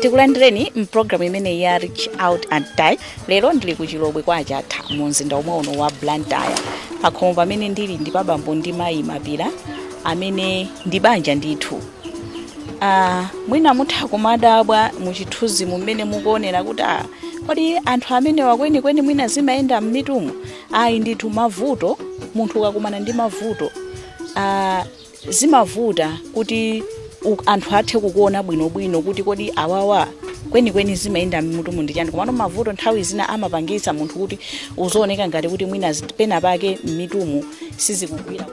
tikulandireni mprogramu imene ya Reach Out and Touch. Lero ndili ku Chilobwe kwa Achatha mu mzinda omwe uno wa Blantyre. Pakhomo pamene ndili ndi pabambo ndi mayi Mapira amene ndi banja ndithu. Mwina mutha kumadabwa muchithunzi mumene mukuonera kuti kodi anthu amene wakwenikweni mwina zimayenda m'mitumu. Ayi ndithu mavuto, munthu ukakumana ndi mavuto zimavuta kuti anthu athe kukuona bwinobwino kuti kodi awawa kwenikweni zimayenda m'mitumu ndi chani. Komano mavuto nthawi zina amapangisa munthu kuti uzooneka ngati kuti mwina pena pake m'mitumu sizikugwira.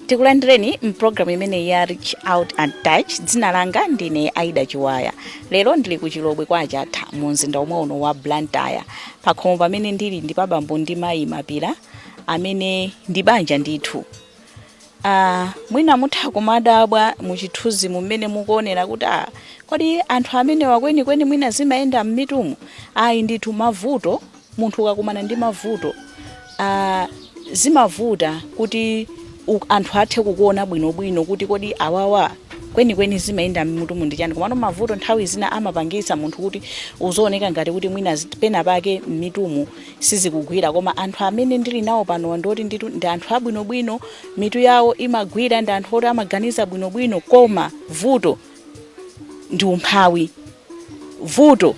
Tikulandireni mprogramu imene ya Reach Out and Touch. Dzina langa ndine Aida Chiwaya. Lero ndili ku Chilobwe kwa Achatha mu mzinda omwe uno wa Blantyre. Pakhomo pamene ndili ndi pabambo ndi mayi Mapira amene ndi banja ndithu. Mwina mutha kumadabwa muchithunzi mumene mukuonera kuti kodi anthu amene wakwenikweni mwina zimayenda m'mitumu. Ayi ndithu mavuto, munthu ukakumana ndi mavuto zimavuta kuti anthu athe kukuona bwinobwino kuti kodi awawa kwenikweni zimayenda mmutu mundi chani. Komano mavuto nthawi zina amapangisa munthu kuti uzooneka ngati kuti mwina pena pake mmitumu sizikugwira, koma anthu amene ndili nawo pano ndoti ndi anthu abwinobwino, mitu yawo imagwira, ndi anthu oti amaganiza bwinobwino, koma vuto ndi umphawi. Vuto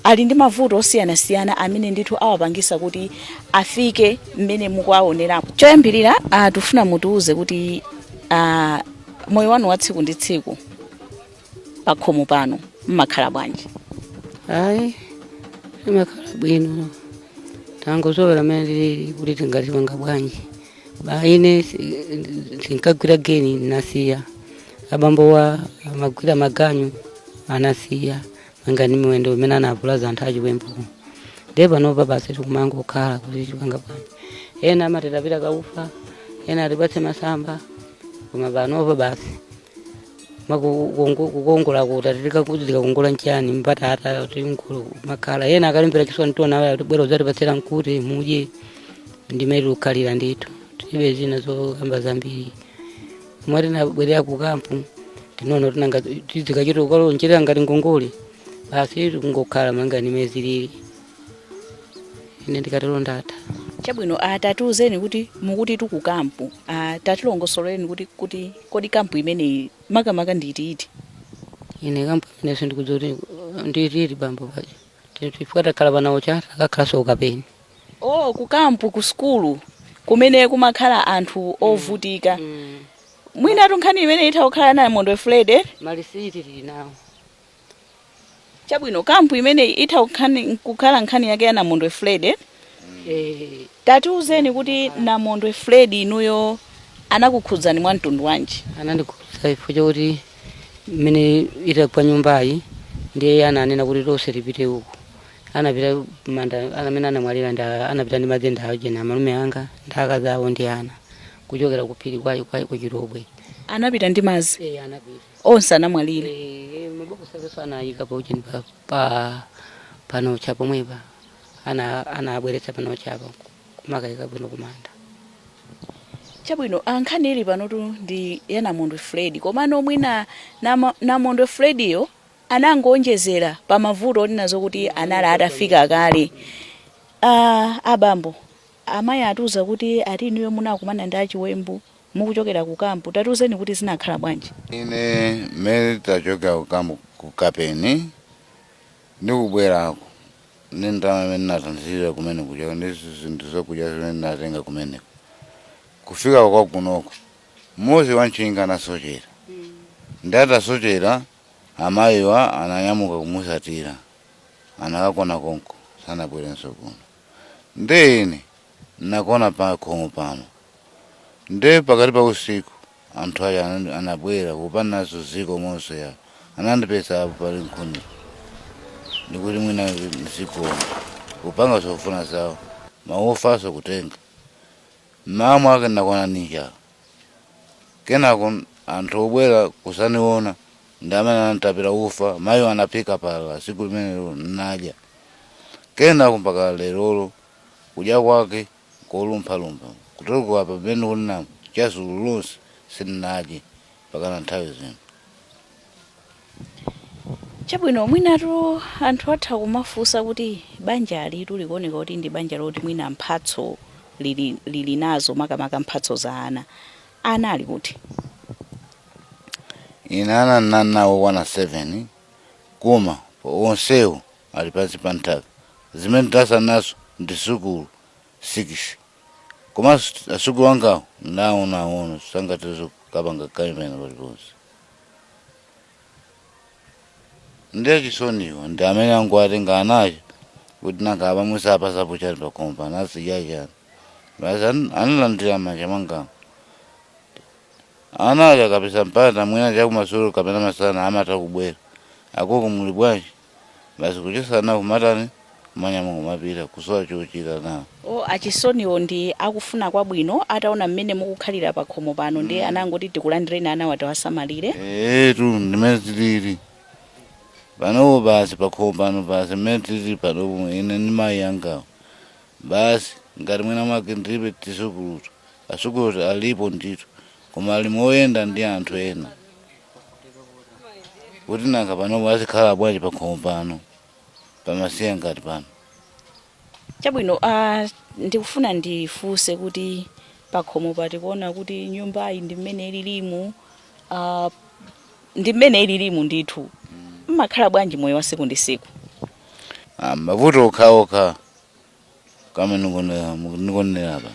ali ndi mavuto osiyanasiyana amene ndithu awapangisa kuti afike mmene mukuwaonerapo. Choyambirira tufuna mutiuze kuti moyo wanu wa tsiku ndi tsiku pakhomo pano mmakhala bwanji? Ayi, mmakhala bwino. Tangozowera mmene kuti tingatipanga bwanji. Ine tinkagwira geni nasiya. Abambo wa amagwira maganyu anasiya. Mangani mwendo umene anapulaza anthu achiwembu. Ndipo no baba setu kumango khala kuti tipanga bwanji. Ena amatitapita kaufa, ena atipatse masamba. Koma banopo basi makukongola kuti atika kuti tikakongola nchani mpatata kuti ngolo makhala yena akalimbira chisoni tona wala bwero uzati patsera nkuti muje ndimeri ukhalira ndithu tibe zina zokamba zambiri. Mwati na bwerera ku kampu tinono tinanga tizikachita ukalonjera ngati ngongole basi ngokhala mangani mezilili ine ndikatero ndata. Chabwino tatiuzeni kuti mukuti tu ku kampu tatilongosoleni kuti kodi kampu imeneyi makamaka nditi? Ine kampu imeneyi ndikuzoti nditi bambo paja tifuata khala banawo chata akakhala so kapeni. Oh, ku kampu ku skulu kumene kumakhala anthu ovutika. Mwina tunkhani imene itakhala na Mondwe Fled malisiti tinawo. Chabwino kampu imene kukhala nkhani yake na Mondwe Fled tatiuzeni kuti na Mondwe Fled inuyo anakukhudzani mwa mtundu wanji? Anandikhudza ifo kuti mene itakwa nyumbayi ndiye ananena kuti tonse tipite uko. Anapita manda amene anamwalira anapita ndi madzi ndaje na malume anga ndakazawo ndi ana kuchokera kuphiri kwayo ku Chirobwe. Anapita ndi mazi? Anapita. Onse anamwalira? Maboko sasa anayika pa uchini pano chapo mweba. Anabweretsa pano chapo kumakaika bwino kumanda. Chabwino ankhani ili panotu ndi yana Mondwe Fled, komano mwina na Mondwe Fled yo anangonjezera pa mavuto oninazo kuti anali atafika kale. Abambo amayi atuza kuti ati inuyo munakumana ndi achiwembu mukuchokera ku kampu, tatiuzeni kuti zinakhala bwanji? Ine mmene tachoka ku kampu ku Kapeni ndikubwerako nendama imene natanzira kumene kuja ndizinthu zokudya zimene natenga kumene kufika kwa kunoko mmozi wanchinga nasochera ndatasochera amayiwa ananyamuka kumusatira anakakona konko sanabwerenso kuno. Ndine nakona pakhomo pano nde pakati pa usiku anthu aya anabwera kupanaso ziko monse ya anandipesa apo pali nkhuni ndikuti mwina ziko kupanga zofuna zawo maofaso kutenga mama ake nakona ninja kenako anthu obwera kusaniona ndamene anatapira ufa mayo anapika pala siku limene nadya kenako mpaka lerolo kudya kwake kolumphalumpa kutoko apa pamene kuna chasululosi sinadye pakana nthawi zino. Chabwino mwinatu anthu atha kumafunsa kuti banja alitu likuoneka kuti ndi banja loti mwina mphatso lili nazo makamaka mphatso za ana ali kuti? Ina ana nawo wana 7 kuma onsewo ali pansi pa nthaka zimene tasa naso ndi sukulu 6 koma asukulu wangawo nawo sangatezo kapanga kaimene paliponse. Ndiye chisoniwa ndi amene angu atenga anacho kuti nakaba musapa sapo chali pa kompa nasi yaja basi analandira manja mangawo anaja kabisa mpata mwina cha kumasulu kapena masana amata kubwera akoko muli bwanji basi kuchesana kumatani manyamungu mapita kusowa chochita nawo. Achisoniwo ndi akufuna kwabwino ataona mmene mukukhalira pakhomo pano ndi anangoti tikulandireni ana watawasamalire. Tu ndimene tilili panopo basi pakhomo pano basi mmene tilili panopo ine ndi mayi angawo basi ngati mwina mwake ndilibe tisukuluto asukuluto alipo ndithu koma ali moyenda ndi anthu ena kuti nanga panopo azikhala bwanji pakhomo pano pamasiya ngati pano. Chabwino ndikufuna ndifunse kuti pakhomo patikuona kuti nyumbayi ndi mmene ililimu ndi mmene ililimu ndithu mmakhala bwanji moyo wa siku ndi siku? Mavuto okhaokha kama nikonera pano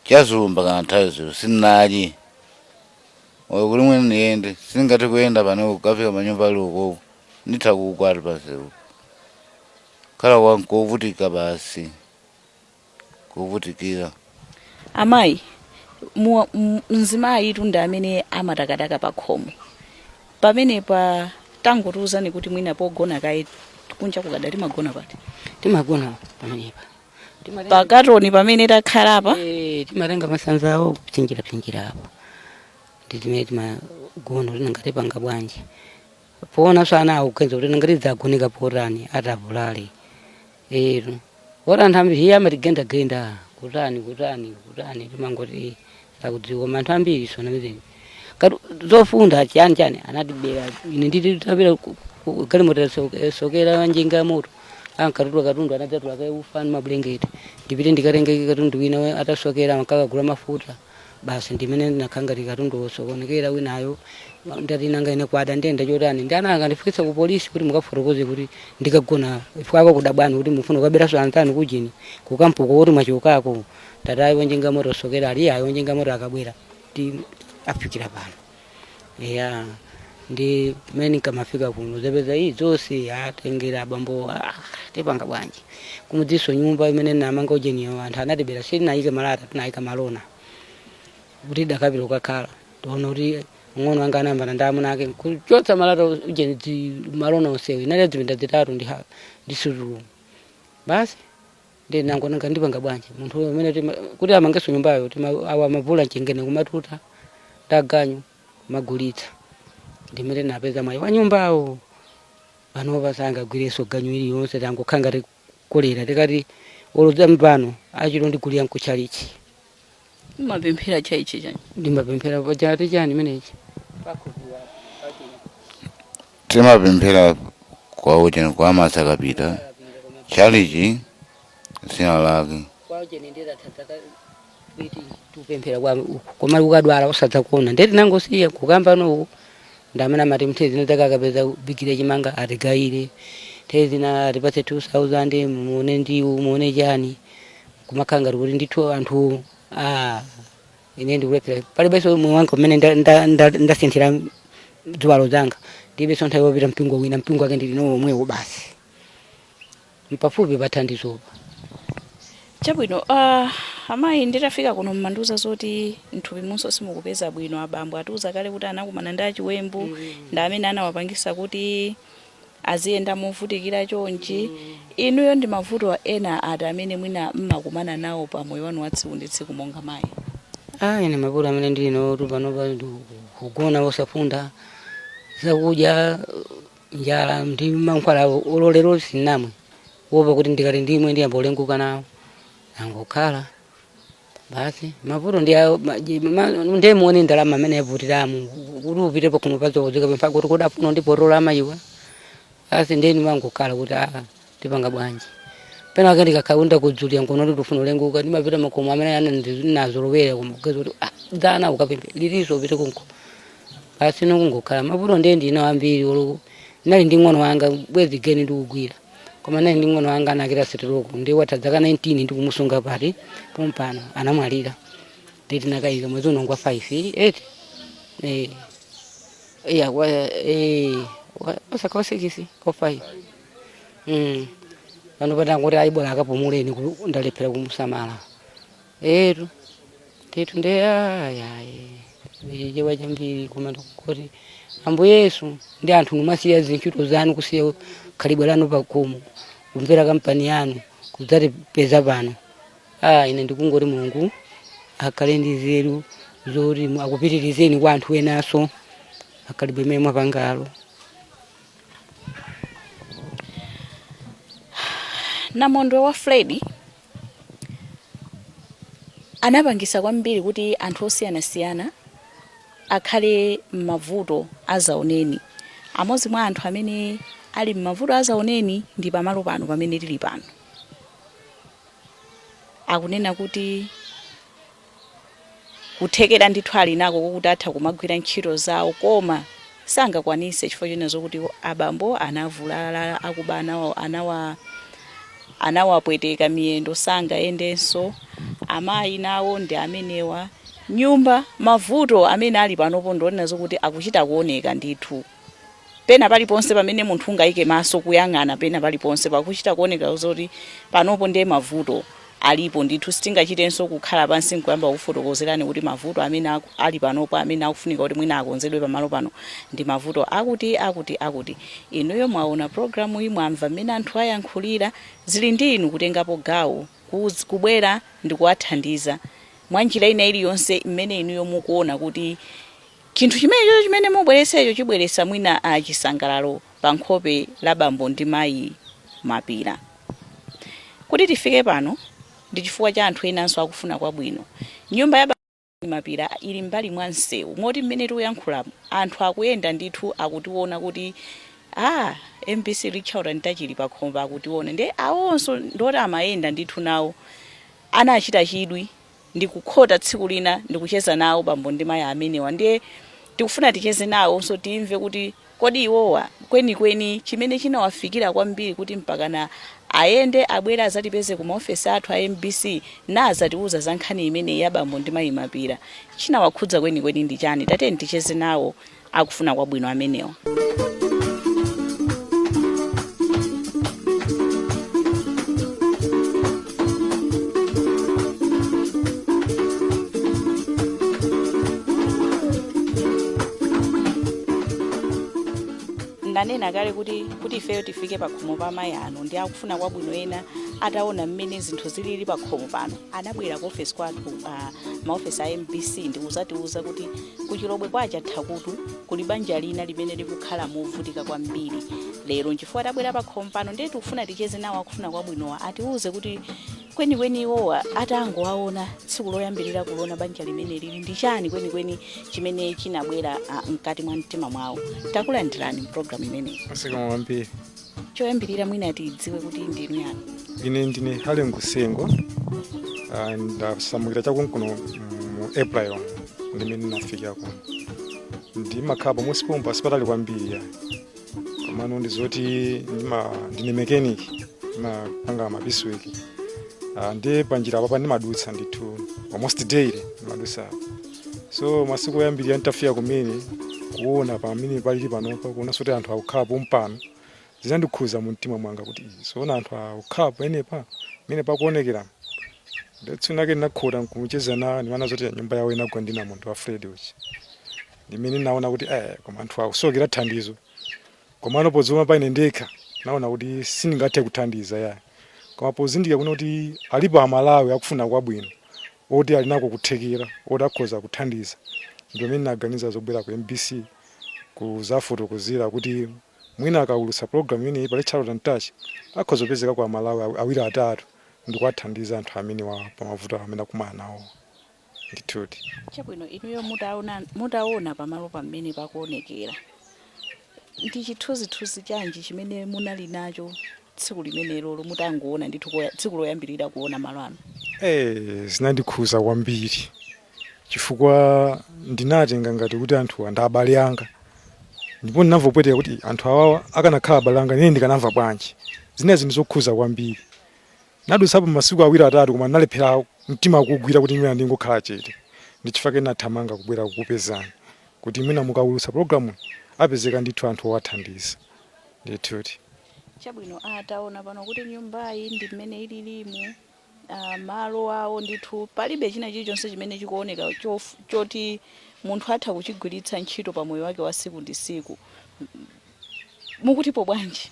chazumba kana nthawi ziro sinali oyo kuti mwene niyende singati kuyenda pano kukafika manyumba ali ukowo nitha kukwati pansewu khala wankovutika basi kuvutikira. Amayi mzimayi ndi amene amatakataka pakhomo pamene pa tangotiuzani kuti mwina pogona kaye kunja kukadali magona pati timagona pamenepa pakatoni pamene takhalapa timatenga masanza awo kupsinjira apo ndimene timagona kuti ngati panga bwanji poona sana awo kenza kuti ngati zagonika potani atavulale ora anthu ambiri amatigenda kutani timangoti akudziwa anthu ambiri sona mizeni kati zofunda chani anatibera ine nditapita galimota sokera njinga moto ankatulwa katundu anadzatula kaufani mabulengeti ndipite ndikatenge katundu wina atasokera makakagula mafuta basi ndimene ndinakhangati katundu osokonekera winayo ndati nanga ine kwada ndenda chotani ndananga ndifikitsa ku polisi kuti mukafotokoze kuti ndikagona ifwako kudabwana kuti mufuna kukaberaso antani kujini kukampuko kuti mwachokako tatayi wanjinga moto sokera ali ayo wanjinga moto akabwera ndi afikira pano ndi meni kamafika kuno zepeza iyi zonse atengera bambo tipanga bwanji kumudziso nyumba imene namanga ujeniyo anthu anatibera sinayike malata tinayika malona kuti dakapita kukakhala toona kuti ng'ono anga anambana ndamunake kuchotsa malata ujeni malona onsewo inali zipinda zitatu ndi sutulu basi ndi nangonanga ndipanga bwanji munthu amene kuti amangeso nyumbayo awa mavula chengene kumatuta ndaganyu magulitsa ndimene napeza mwayi wa nyumbawo panopa sangagwireso ganyu iliyonse tangokhanga tikolera tikati oloza mpano achito ndigulira nkuchalichi mapemphera chaichi chani ndimapemphera pachati chani menechi timapemphera kwa ucheni kwa masakapita chalichi sina lake kwa ucheni ndira tataka kuti tupemphera kwa ukadwala usadza kuona ndeti nangosiya kukamba no ndamana mati mtezi ntakakapeza bigire chimanga atigaire tezi na atipatse 2000 muone ndiwo muone chani kumakhanga kuti ndithu anthu ine ndikulephera palibenso mwangu mmene ndasinthira ziwalo zanga ndibenso nthawi yopita mpingo wina mpingo wake ndili nawo omwewo basi mpafupi pathandizopa. Chabwino amayi nditafika kuno mmanduza zoti nthupi munso simukupeza bwino abambo atiuza kale kuti anakumana ndi achiwembu ndi amene anawapangisa kuti aziyenda movutikira chonchi inuyo ndi mavuto ena ati amene mwina mmakumana nawo pa moyo wanu wa tsiku ndi tsiku monga mayi? Ine mavuto amene ndino tupanopa kugona osafunda zakudya njala ndi mankhwala ololero sinamwe wopa kuti ndikati ndimwe ndiyambolenguka nawo angokhala basi mavuto ndi muone ndalama amene yavutiramu kuti upitepo kuno pazozika mpaka kuti kudafuna ndiporola amayiwa basi ndeni mangokhala kuti tipanga bwanji pena wake ndikakhaunda kudzulira nkono kuti ufuna ulenguka ndimapita makomo amene nazolowera kumugeza kuti dzana ukapempe liliso upite kunko basi nokungokhala mavuto ndino ambiri olo nali ndi ng'ono wanga bwezi geni ndikugwira koma nali ndi ng'ono wanga anakita seteroko ndi watadzaka 19 ndikumusunga pati pompano anamwalira nditi nakayika mwezi uno ngwa 5 wasaka 6 kwa 5 pano patangoti ayibola akapumuleni ndalephera kumusamala titu nde jewa chambiri koma kuti ambo Yesu ndi anthu numasiya zintchito zanu kusiya khalibwe lanu pakomo kumvera kampani yanu kudzati peza pano ine ndikungoti Mulungu akhale ndi nzeru zoti akupitirizeni kwa anthu enaso akhalibwe mmene mwapangalo. Namondwe wa Fredi anapangisa kwambiri kuti anthu osiyanasiyana akhale m'mavuto azaoneni. Amodzi mwa anthu amene ali m'mavuto azaoneni ndi pamalo pano pamene tili pano. Akunena kuti kuthekera ndithu ali nako kuti atha kumagwira ntchito zawo koma sangakwanise chifukwa chonezo kuti abambo anavulala akuba anawapweteka miyendo sangayendenso. Amayi nawo ndi amenewa. Nyumba mavuto amene ali panopo ndionezo kuti akuchita kuoneka ndithu. Pena paliponse pamene munthu ungayike maso kuyang'ana pena paliponse pakuchita kuoneka zoti panopo ndiye mavuto alipo ndithu. Sitingachitenso kukhala pansi nkuyamba kufotokozerani kuti mavuto amene ali panopo amene akufunika kuti mwina akonzedwe pamalo pano ndi mavuto akuti. Inuyo mwaona programu iyi mwamva mmene anthu ayankhulira, zili ndi inu kutengapo gawo kubwera ndi kuwathandiza mwanjira ina iliyonse mmene inuyo mukuona kuti chinthu chimene mubweretsecho chibweretsa mwina chisangalalo pa nkhope la bambo ndi mayi Mapira. Kuti tifike pano ndi chifukwa cha anthu enanso akufuna kwabwino. Nyumba ya Mapira ili mbali mwa msewu moti mmene tikuyankhula anthu akuyenda ndithu akutiona kuti MBC Richard Ntachili pakhomba akutiona ndi awonso ndoti amayenda ndithu nawo anachita chidwi ndi kukhota tsiku lina ndi kucheza nawo bambo ndi mayi amenewa. Ndiye tikufuna ticheze nawo so timve kuti kodi iwowa kwenikweni chimene chinawafikira kwambiri kuti mpakana ayende abwera azatipeze ku maofesi athu a MBC nazatiuza za nkhani imene ya bambo ndi mayi Mapira chinawakhudza kwenikweni ndi chani. Tateni ticheze nawo akufuna kwabwino amenewa. Ndanena kale kuti ifeyo tifike pakhomo pa mayi ano ndi akufuna kwabwino ena ataona mmene zinthu zilili pakhomo pano anabwera ku ofesi kwathu maofesi a MBC ndi kuzatiuza kuti kuchilobwe kwacha Thakutu kuli banja lina limene likukhala movutika kwambiri. Lero nchifukwa tabwera pakhomo pano ndiye tikufuna ticheze nawo akufuna kwabwinowa atiuze kuti kwenikweni iwowa atangowaona tsiku loyambirira kuona banja limene lili ndi chani kwenikweni chimene chinabwera mkati mwa mtima mwawo. Takulandirani program imene. Asikamo wambiri. Choyambirira mwina tidziwe kuti ndinu yani. Ine ndine Hale Ngusengo ndasamukira chakunkuno mu April ndimene nafika kuno. Ndimakhala musipomba sipatali kwambiri ya. Komano ndizoti ndine mechanic ndimapanga mabisweki. Ndiye panjira papa ndimadutsa ndithu almost daily ndimadutsa. So masiku oyambirira nditafika kumene kuona pamene palili panopa kuona soti anthu akukhala pompano zinandikhuza mu mtima mwanga kuti soona anthu akukhala penepa mene pakuonekera ndetsunake ndinakhota nkumucheza nawo ndiwana zoti nyumba yawo inagwa ndina munthu wa Fred uchi ndimene naona kuti koma anthu akusokera thandizo komano pozoma paine ndekha naona kuti sindingathe kuthandiza ya koma pozindika kuno kuti alipo amalawi akufuna kwabwino oti alinako kuthekera oti akhoza kuthandiza ndio mimi naganiza zobwera ku MBC kuzafotokozera kuti mwina akaulutsa program imene pale Charlotte Ntachili akhoza kupezeka kwa Malawi awiri atatu ndikwathandiza anthu amene wa pamavuto amene akumana nawo ndithuti. Chabwino inuyo mutaona pamalo pamene pakuonekera ndi chithunzithunzi chanji chimene munali nacho tsiku limenelo mutangoona ndithu tsiku loyambirira kuona malo ano. Zinandikhuza kwambiri chifukwa ndinatenga ngati kuti anthu andabale anga ndipo ndinamvopwetera kuti anthu awawa akanakhala abale anga ine ndikanamva bwanji. Zinezi ndizokhuza kwambiri. Nadutsapo masiku awiri atatu koma ndalephera mtima kugwira kuti mwina ndingokhala chete ndichifake nathamanga kubwera kukupezani kuti mwina mukaulutsa program apezeka ndithu anthu owathandiza ndithuti. Chabwino ataona pano kuti nyumbayi ndi mmene ililimu malo awo ndithu palibe china chilichonse chimene chikuoneka choti munthu atha kuchigwiritsa ntchito pa moyo wake wa siku ndi siku mukutipo bwanji?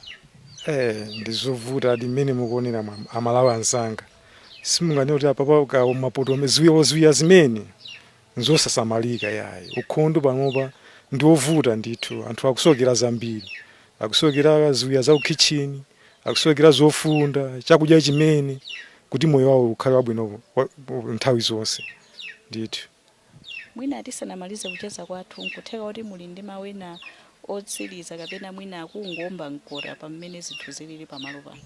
Ndizovuta dimene mukuonera amalawi ansanga simungane kuti apapa ka mapoto ziwiya zimene nzosasamalika yayi ukhondo panopa ndiovuta ndithu anthu akusokera zambiri akusokera ziwiya za kitchen akusokera zofunda chakudya chimene kuti moyo wawo ukhale wabwino nthawi zonse ndithu. Mwina tisanamalize kucheza kwathu nkutheka kuti muli ndi mawina otsiriza kapena mwina akungomba mkora pamene zinthu zilili pamalo pano.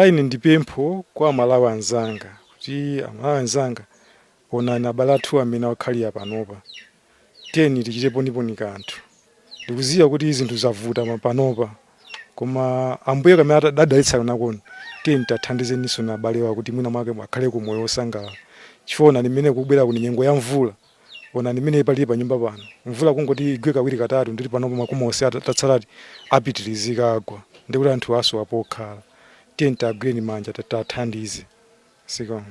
Line ndi pempho kwa Malawi anzanga kuti Amalawi anzanga onani abale athu amene akhalira panopa tiyeni tichitepo niponi kanthu. Ndikuziwa kuti zinthu zavuta panopa koma ambuye kamene adalitsa nakoni tiyeni tathandizeniso na abale wa kuti mwina mwake akhale ku moyo osangala. Chifona nimene kubwera ku nyengo ya mvula ona nimene pali pa nyumba pano mvula kungoti igwe kawiri katatu ndili panopa makumi onse atatsalati apitirizika agwa ndikuti anthu aso apokhala tiyeni tagwireni manja tathandize siko.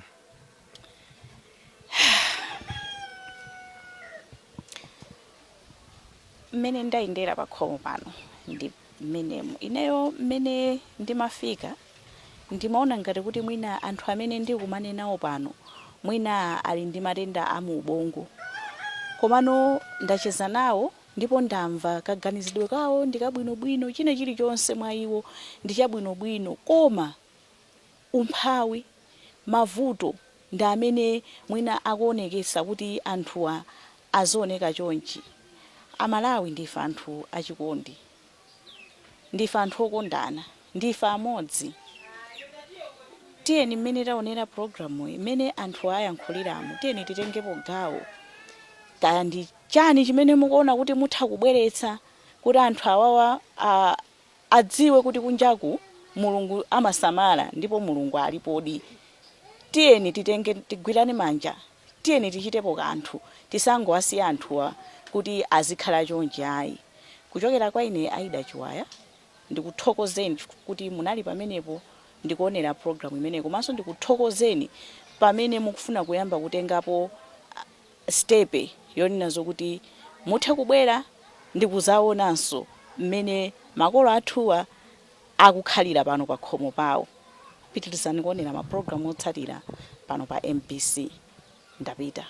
Mmene ndayendera pakhomo pano ndi mmenemo ineyo mmene ndimafika ndimaona ngati kuti mwina anthu amene ndikumane nawo pano mwina ali ndi matenda a mu ubongo komano ndacheza nawo ndipo ndamva kaganizidwe kawo ndikabwinobwino china chilichonse mwa iwo ndi chabwinobwino koma umphawi mavuto ndi amene mwina akuonekesa kuti anthuwa azioneka chonchi. Amalawi ndife anthu achikondi, ndife anthu okondana, ndife amodzi. Tiyeni mmene taonera programu imene anthu ayankhuliramo tiyeni titengepo gawo kaya ndi chani chimene mukuona kuti mutha kubweretsa kuti anthu awawa adziwe kuti kunjaku Mulungu amasamala ndipo Mulungu alipodi. Tiyeni tigwirane manja, tiyeni tichitepo kanthu, tisangowasiya anthuwa kuti azikhala chonchi ayi. Kuchokera kwa ine Aida Chiwaya ndikuthokozeni kuti munali pamenepo ndikuonera programu imene komanso ndikuthokozeni pamene mukufuna kuyamba kutengapo stepe yonena zokuti muthe kubwera ndikuzaonanso mmene makolo athuwa akukhalira pano pa khomo pawo. Pitirizani kuonera ma programu otsatira pano pa MBC. Ndapita.